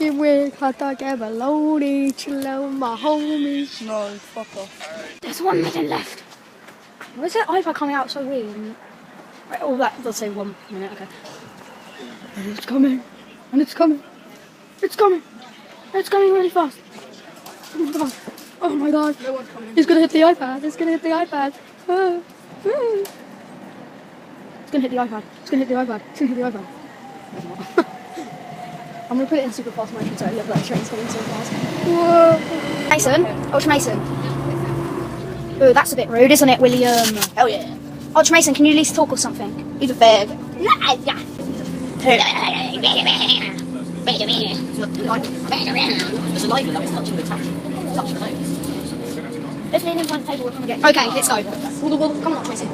chicken wing, hot dog and bologna, chill out with my homies. No, fuck off. There's 1 minute left. Why is that iPad coming out so weird? Right, oh, that does say 1 minute, okay. And it's coming. And it's coming. It's coming. It's coming really fast. Oh my god. No one's coming. It's gonna hit the iPad. It's gonna hit the iPad. It's gonna hit the iPad. It's gonna hit the iPad. It's gonna hit the iPad. I'm gonna put it in super fast motion so it looks like the train's coming so fast. Whoa. Mason? Ultra Mason. Ooh, that's a bit rude, isn't it, William? Hell yeah. Ultra Mason, can you at least talk or something? He's a fag. There's a light that was touching the tap. Touch the nose. Let's lean in front of the table, we'll come again. Okay, let's go. Come on, Ultra Mason.